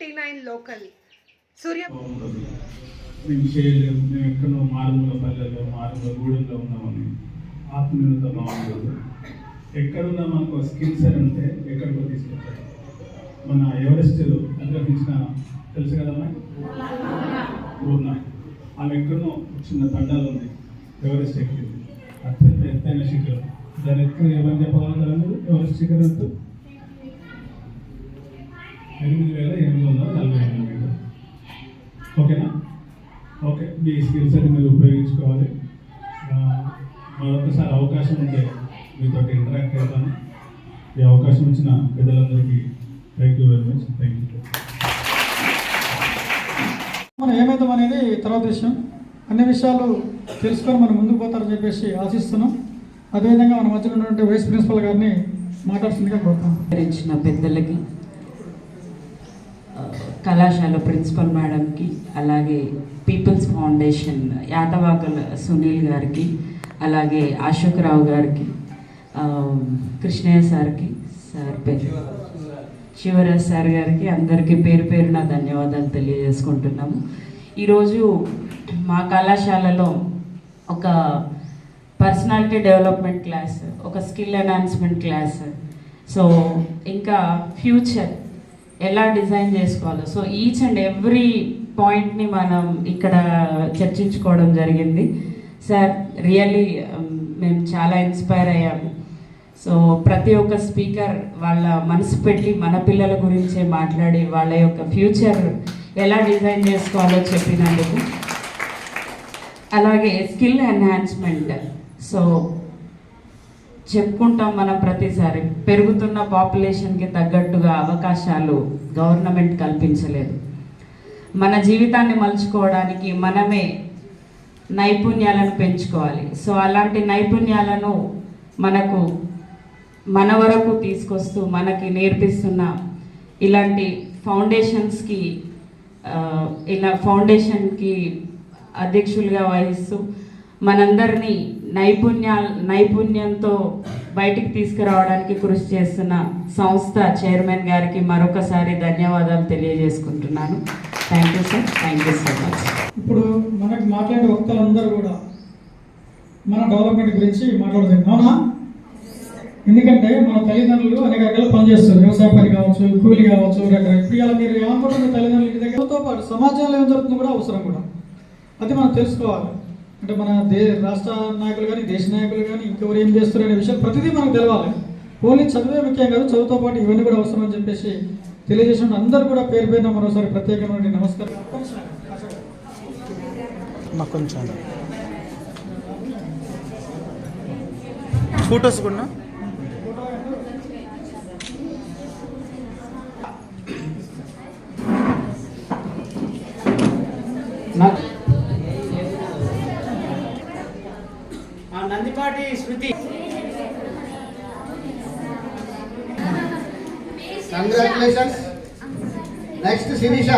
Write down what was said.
89 local సూర్య మేము చేయలేము, మేము ఎక్కడో మారుమూల పల్లెల్లో మారుమూల గూడెల్లో ఉన్నామని ఆత్మీయత బాగుండదు. ఎక్కడున్నా మనకు స్కిల్స్ అని ఉంటే ఎక్కడికో తీసుకెళ్తారు. మన ఎవరెస్ట్ అధిరోహించిన తెలుసు కదమ్మా పూర్ణ, ఆమె ఎక్కడో చిన్న తండాలు ఉంది, ఎవరెస్ట్ ఎక్కింది. అత్యంత ఎత్తైన శిఖరం. దాని ఎక్కడ ఏమని చెప్పగలుగుతారు మీరు? ఎవరెస్ట్ శిఖరం ఎంత? 8,848 మీటర్. ఓకేనా? ఓకే, మీ స్కిల్స్ అని మీరు ఉపయోగించుకోవాలి. మరొకసారి అవకాశం ఉంటే మీతో ఇంటరాక్ట్ అవుతాను. ఈ అవకాశం ఇచ్చిన పెద్దలందరికీ thank you very much. Thank you. మనం ఏమవుతాం అనేది తర్వాత విషయం. అన్ని విషయాలు తెలుసుకొని మనం ముందుకు పోతారని చెప్పేసి ఆశిస్తున్నాం. అదేవిధంగా మన మధ్యలో ఉన్నటువంటి వైస్ ప్రిన్సిపల్ గారిని మాట్లాడుతుందిగా కోరుతాం. ఇచ్చిన పెద్దలకి, కళాశాల ప్రిన్సిపల్ మేడంకి, అలాగే పీపుల్స్ ఫౌండేషన్ యాదవాకల సునీల్ గారికి, అలాగే అశోక్ రావు గారికి, కృష్ణయ్య సార్కి, సార్ పేరు శివరాజ్ సార్ గారికి, అందరికీ పేరు పేరున ధన్యవాదాలు తెలియజేసుకుంటున్నాము. ఈరోజు మా కళాశాలలో ఒక పర్సనాలిటీ డెవలప్మెంట్ క్లాస్, ఒక స్కిల్ ఎన్హాన్స్మెంట్ క్లాస్, సో ఇంకా ఫ్యూచర్ ఎలా డిజైన్ చేసుకోవాలో, సో ఈచ్ అండ్ ఎవ్రీ పాయింట్ని మనం ఇక్కడ చర్చించుకోవడం జరిగింది. సార్ రియల్లీ మేము చాలా ఇన్స్పైర్ అయ్యాము. సో ప్రతి ఒక్క స్పీకర్ వాళ్ళ మనసు పెట్టి మన పిల్లల గురించే మాట్లాడి వాళ్ళ యొక్క ఫ్యూచర్ ఎలా డిజైన్ చేసుకోవాలో చెప్పినందుకు, అలాగే స్కిల్ ఎన్హాన్స్మెంట్. సో చెప్పుకుంటాం మనం ప్రతిసారి, పెరుగుతున్న పాపులేషన్కి తగ్గట్టుగా అవకాశాలు గవర్నమెంట్ కల్పించలేదు. మన జీవితాన్ని మలుచుకోవడానికి మనమే నైపుణ్యాలను పెంచుకోవాలి. సో అలాంటి నైపుణ్యాలను మన వరకు తీసుకొస్తూ మనకి నేర్పిస్తున్న ఇలాంటి ఫౌండేషన్స్కి, ఫౌండేషన్కి అధ్యక్షులుగా వహిస్తూ మనందరినీ నైపుణ్యంతో బయటికి తీసుకురావడానికి కృషి చేస్తున్న సంస్థ చైర్మన్ గారికి మరొకసారి ధన్యవాదాలు తెలియజేసుకుంటున్నాను. Thank you sir, thank you so much. ఇప్పుడు మనకు మాట్లాడే వక్తలందరూ కూడా మన డెవలప్మెంట్ గురించి మాట్లాడుతుంది, అవునా? ఎందుకంటే మన తల్లిదండ్రులు అనేక రకాల పని చేస్తారు. వ్యవసాయ పని కావచ్చు, కూలి కావచ్చు, రకరకాల. ఇప్పుడు ఇలా మీరు ఏమనుకుంటున్న తల్లిదండ్రుల దగ్గరతో పాటు సమాజంలో ఏం జరుగుతుందో కూడా అవసరం కూడా, అది మనం తెలుసుకోవాలి. అంటే మన రాష్ట్ర నాయకులు కానీ, దేశ నాయకులు కానీ, ఇంకెవరు ఏం చేస్తారు అనే విషయం ప్రతిదీ మనకు తెలవాలి. ఓన్లీ చదివే ముఖ్యం కాదు, చదువుతో పాటు ఇవన్నీ కూడా అవసరం అని చెప్పేసి తెలియజేసిన అందరూ కూడా పేరు పేరున మరోసారి ప్రత్యేకమైన నమస్కారం. కొంచెం ఫోటోస్ కూడా నందిపాటి శృతి. కంగ్రాచులేషన్స్. నెక్స్ట్ శిరీష.